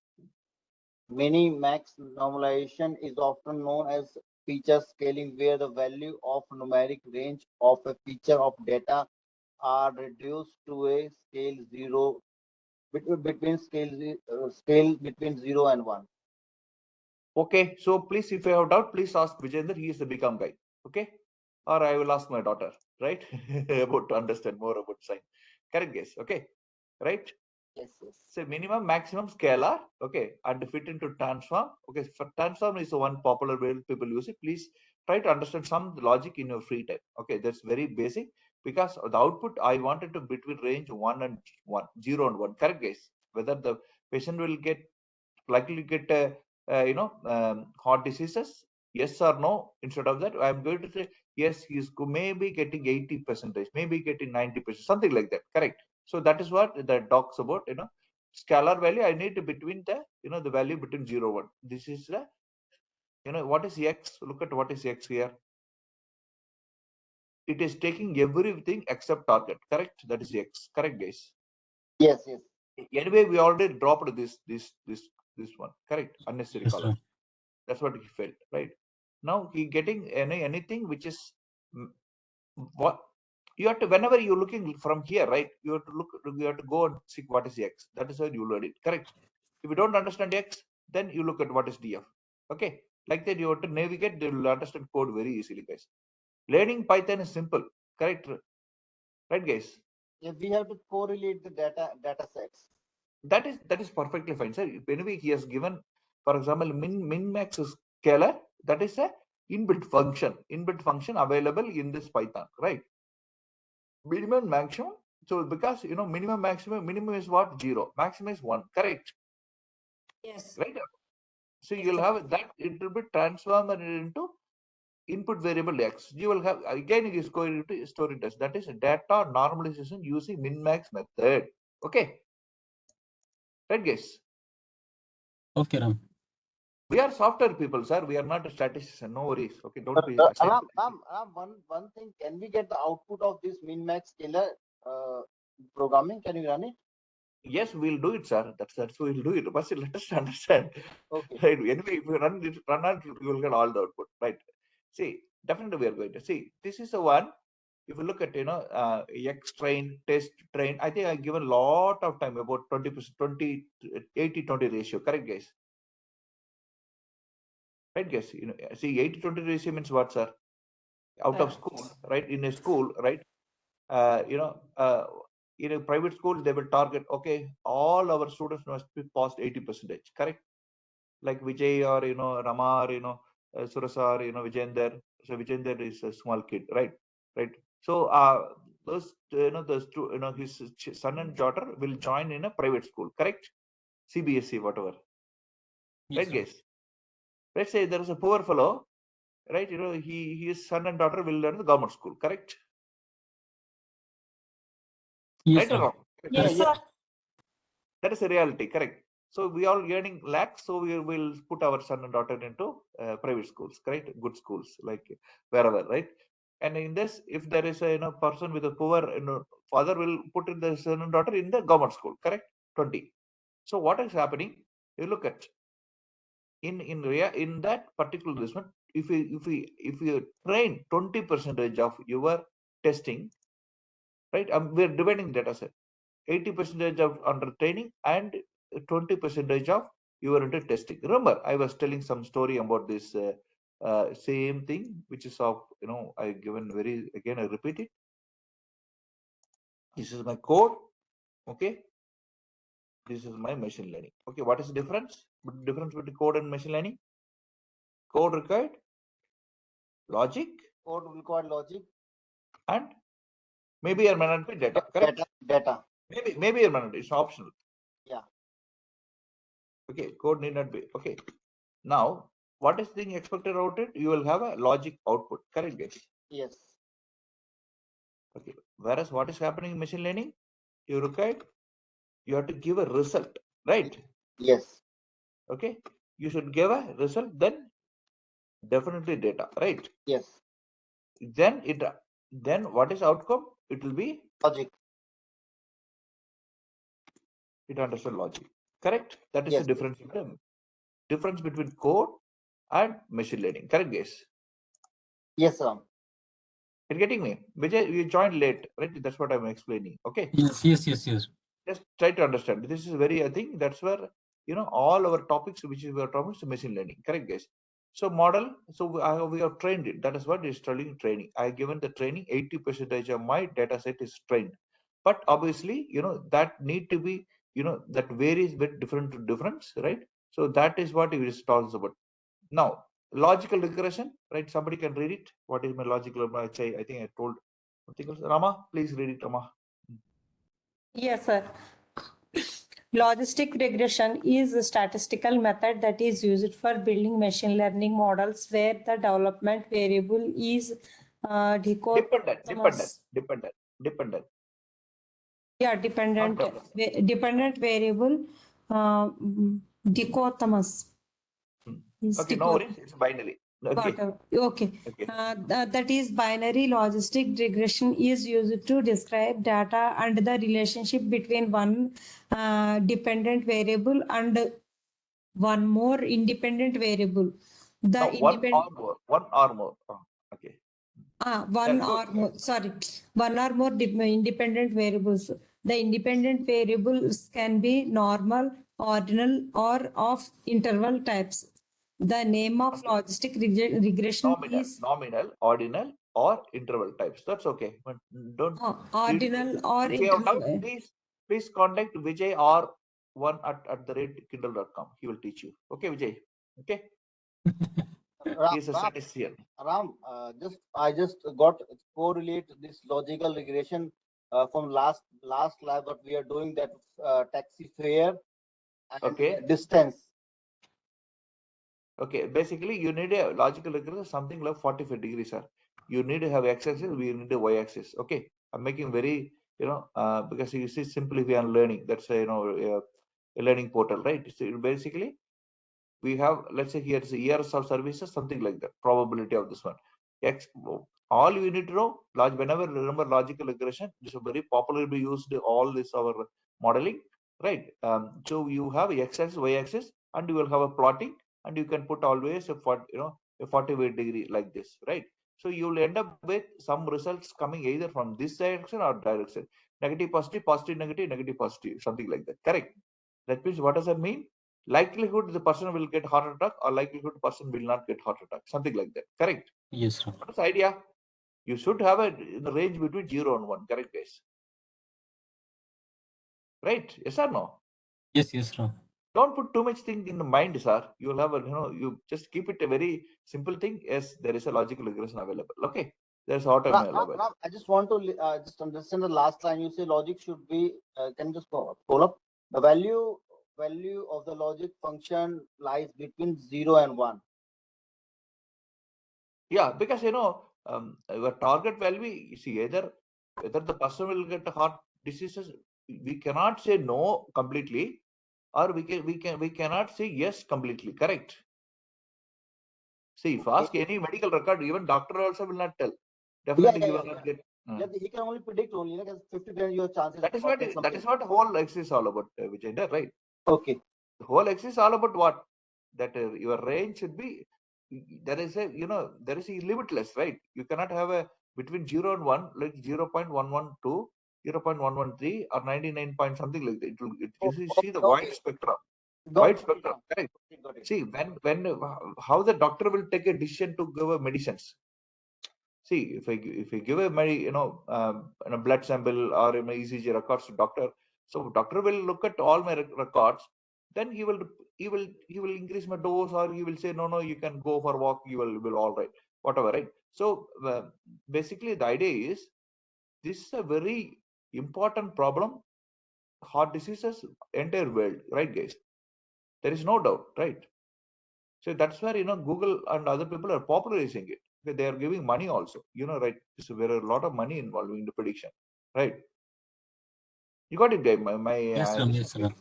Mini-max normalization is often known as feature scaling, where the value of numeric range of a feature of data are reduced to a scale zero between scale between 0 and 1. Okay. So please, if you have doubt, please ask Vijender. He is the become guy. Okay. Or I will ask my daughter, right? About to understand more about science. Correct guess. Okay. Right. Yes. So minimum, maximum, scalar. Okay. And fit into transform. Okay. For transform is the one popular way people use it. Please try to understand some logic in your free time. Okay. That's very basic, because the output I wanted to between range 1 and 1, 0 and 1. Correct guys. Whether the patient will get likely to get heart diseases, yes or no. Instead of that, I'm going to say yes, he's maybe getting 80%, maybe getting 90%, something like that. Correct. So that is what the talks about. Scalar value, I need to between the the value between 0 1. This is the what is x. Look at what is x here. It is taking everything except target. Correct. That is x. Correct, guys? Yes. Anyway, we already dropped this one. Correct. Unnecessary Yes, column. Ram. That's what he felt, right? Now he getting anything which is what you have to, whenever you're looking from here, right? You have to go and see what is x. That is how you learn it. Correct. If you don't understand x, then you look at what is df. Okay, like that you have to navigate. They will understand code very easily, guys. Learning Python is simple. Correct, right, guys? Yeah, we have to correlate the data sets. That is perfectly fine, sir. Anyway, he has given, for example, min max is scalar. That is a inbuilt function available in this Python, right? Minimum, maximum. So because minimum, maximum, minimum is what? 0. Maximum is 1. Correct. Yes. Right. So Yes, you'll sir. have that. It will be transformed into input variable X. You will have again it is going to store it as that is data normalization using min-max method. Okay. Right, guys. Okay, Ram. We are software people, sir. We are not a statistician. No worries. Okay, don't be ashamed. One thing, can we get the output of this min-max scalar programming? Can you run it? Yes, we'll do it, sir. That's we'll do it. But let us understand. Okay. Right. Anyway, if you run it, you will get all the output. Right. See, definitely we are going to see. This is the one. If you look at X train, test train, I think I given a lot of time about 20%, 20, 80-20 ratio. Correct, guys? Right, guys? See, 80-20 ratio means what, sir? Out of school, right? In a school, right? Uh, you know, uh, in a private school, they will target, okay, all our students must be past 80%. Correct? Like Vijay or, Rama or, Surasa or, Vijender. So Vijender is a small kid, right? Right. So those, his son and daughter will join in a private school, correct? CBSE, whatever. Yes, Right, Ram. guys? Let's say there is a poor fellow, right? His son and daughter will learn the government school, correct? Yes, Right or Ram. wrong? Yes, sir. That is a reality, correct? So we are earning lakhs, so we will put our son and daughter into private schools, correct? Good schools, like wherever, right? And in this, if there is a person with a poor father, will put in the son and daughter in the government school, correct? 20. So what is happening? You look at in that particular this one, if you train 20% of your testing, right? We're dividing data set. 80% of under training and 20% of you are into testing. Remember, I was telling some story about this same thing, which is of I given very again. I repeat it. This is my code. Okay, this is my machine learning. Okay, what is the difference? Difference between code and machine learning? Code required logic Code required logic. and maybe or may not be data. Correct? Data. Maybe or may not. It's optional. Yeah. Okay, code need not be. Okay. Now, what is being expected out it? You will have a logic output. Correct, guys? Yes. Okay. Whereas what is happening in machine learning? You require, you have to give a result, right? Yes. Okay. You should give a result, then definitely data, right? Yes. Then what is outcome? It will be Logic. it understand logic. Correct? That is the Yes. difference between code and machine learning. Correct, guys? Yes, sir. You're getting me? Vijay, you joined late, right? That's what I'm explaining. Okay. Yes, yes, yes, yes. Just try to understand. This is very, I think that's where all our topics which we are talking is machine learning. Correct, guys? So model, so we have trained it. That is what is telling training. I given the training, 80% of my data set is trained. But obviously, that need to be, that varies with different to difference, right? So that is what it is talks about. Now, logical regression, right? Somebody can read it. What is my logical? I think I told. Rama, please read it, Rama. Yes, sir. Logistic regression is a statistical method that is used for building machine learning models where the development variable is dichotomous. Dependent. Yeah, Not dependent development. dependent variable dichotomous is Okay, no worries. It's binary. Okay. whatever. Okay. Okay. That is binary logistic regression is used to describe data and the relationship between one dependent variable and one more independent variable. The Now one independent or more. One or more. Oh, okay. Yeah, one good. or more, sorry, one or more independent variables. The independent variables can be normal, ordinal, or of interval types. The name of Okay. logistic regression is Nominal, ordinal, or interval types. That's okay. But don't read it. ordinal or If you have interval. doubt, please contact Vijay or one at the rate kindle.com. He will teach you. Okay, Vijay. Okay. Ram, He is a Ram, statistician. Ram, I just got correlate this logical regression from last lab what we are doing, that taxi fare and Okay. distance. Okay. Basically, you need a logical regression, something like 45 degrees, sir. You need to have x-axis, we need a y-axis. Okay. I'm making very, because you see, simply we are learning. That's a learning portal, right? So basically, we have, let's say here is years of services, something like that, probability of this one. X, all you need to know, whenever remember logical regression, this is very popularly used all this our modeling, right? So you have x-axis, y-axis, and you will have a plotting, and you can put always a 48 degree like this, right? So you will end up with some results coming either from this direction or direction, negative, positive, positive, negative, negative, positive, something like that. Correct? That means what does that mean? Likelihood the person will get heart attack, or likelihood the person will not get heart attack, something like that. Correct? Yes, Ram. What is the idea? You should have a in the range between 0 and 1. Correct, guys? Right? Yes or no? Yes, yes, Ram. Don't put too much thing in the mind, sir. You will have a, you just keep it a very simple thing. Yes, there is a logical regression available. Okay, there's auto Ram, available. Ram, I just want to just understand the last line. You say logic should be. Can you just pull up the value of the logic function lies between 0 and 1. Yeah, because your target value, you see, either whether the person will get heart diseases, we cannot say no completely, or we cannot say yes completely. Correct? See, if Okay. ask any medical record, even doctor also will not tell. Yeah, Definitely, yeah, he yeah, will not yeah. get. Yeah, he can only predict only, like 50% your chances That is or what get that something. is what whole exercise is all about, Vijay, right? Okay. The whole exercise is all about what? That your range should be. There is a there is a limitless, right? You cannot have a between 0 and 1, like 0.112, 0.113, or 99 point something like that. You see the wide Okay. spectrum, Got wide it. spectrum, correct? Got it. See, how the doctor will take a decision to give a medicines. See, if I give a blood sample or an ECG records to doctor, so doctor will look at all my records, then he will increase my dose, or he will say no, you can go for a walk, you will all right, whatever, right? So basically the idea is this is a very important problem, heart diseases entire world, right, guys? There is no doubt, right? So that's where Google and other people are popularizing it. Okay, they are giving money also. Right? So there are a lot of money involved in the prediction, right? You got it, Dave. Yes, Ram. This Yes, Ram.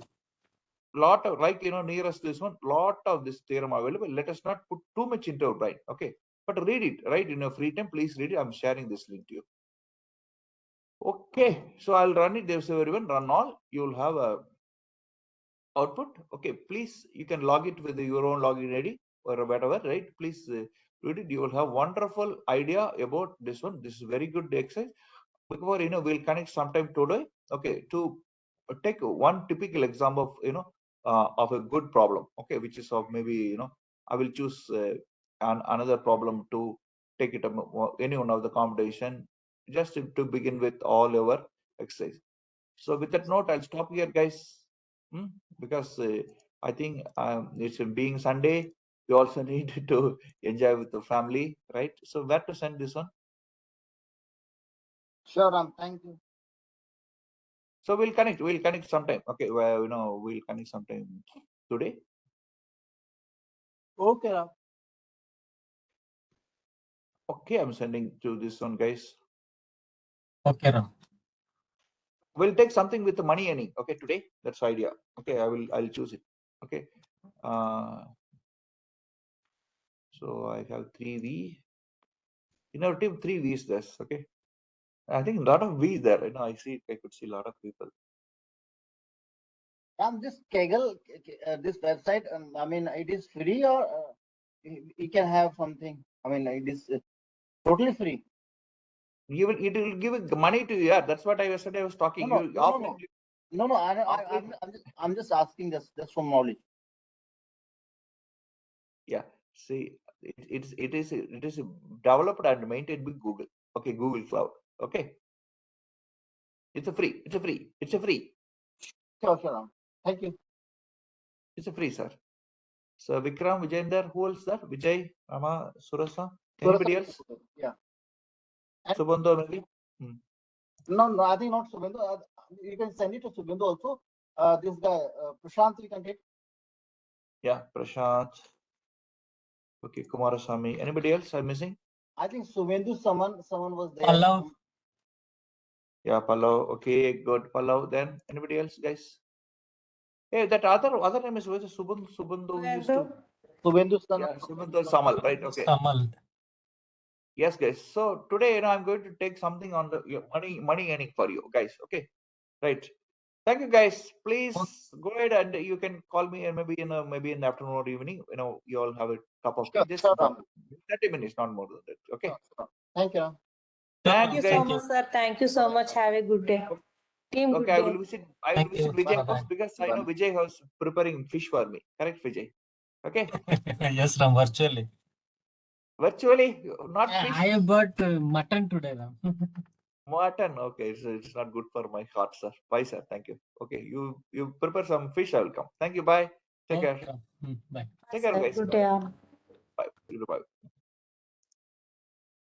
lot of like nearest this one, lot of this theorem available. Let us not put too much into our brain, okay? But read it, right? In your free time, please read it. I'm sharing this link to you. Okay, so I'll run it. There's everyone run all. You'll have a output. Okay, please, you can log it with your own login ID or whatever, right? Please read it. You will have wonderful idea about this one. This is very good exercise. Before we'll connect sometime today. Okay, to take one typical example of of a good problem. Okay, which is of maybe I will choose another problem to take it any one of the competition, just to begin with all our exercise. So with that note, I'll stop here, guys. Hmm? Because I think it's being Sunday, we also need to enjoy with the family, right? So where to send this one? Sure, Ram. Thank you. So we'll connect. We'll connect sometime. Okay, well, we'll connect sometime today. Okay, Ram. Okay, I'm sending to this one, guys. Okay, Ram. We'll take something with the money earning. Okay, today. That's the idea. Okay, I'll choose it. Okay. So I have 3V. In our team, 3V is this. Okay. I think a lot of V's there. I could see a lot of people. Ram, this Kaggle, this website, I mean, it is free, or you can have something. I mean, it is totally free. It will give money to you. Yeah, that's what I was talking. No, You no, no, no, offering. no, no. Offering. I'm just asking just from knowledge. Yeah. See, it is developed and maintained by Google. Okay, Google Cloud. Okay. It's a free. It's a free. It's a free. Sure, Ram. Thank you. It's a free, sir. So Vikram, Vijayender, who else there? Vijay, Rama, Surasa. Anybody else? Yeah. And- Subandhu maybe. No, I think not Subhendu. You can send it to Subhendu also. This guy, Prashant, we can take. Yeah, Prashant. Okay, Kumarasamy. Anybody else I'm missing? I think Subhendu, someone was there. Pallav. Yeah, Pallav. Okay, good. Pallav. Then anybody else, guys? Hey, that other name is what? Subandhu used to. Subhendu, Yeah, Subandhu Samal, right? Okay. Samal. Yes, guys. So today, I'm going to take something on the money earning for you, guys. Okay, right. Thank you, guys. Please go ahead and you can call me, and maybe maybe in the afternoon or evening. You all have a cup of tea. Just Sure, not 30 minutes, not more than that. Okay. Sure. Thank you. Thank Thank you, you so guys. much, sir. Thank you so much. Have a good day. Team, good Okay, I will day. visit. I will Thank visit you. Vijay Bye-bye. house because I know Vijay house preparing fish for me. Correct, Vijay? Okay. Yes, Ram, virtually. Virtually, not fish. I have bought mutton today, Ram. Mutton. Okay, so it's not good for my heart, sir. Bye, sir. Thank you. Okay, you prepare some fish. I will come. Thank you. Bye. Take care. Okay, Ram. Bye. Take care, Sir, guys. good day all. Bye. Bye.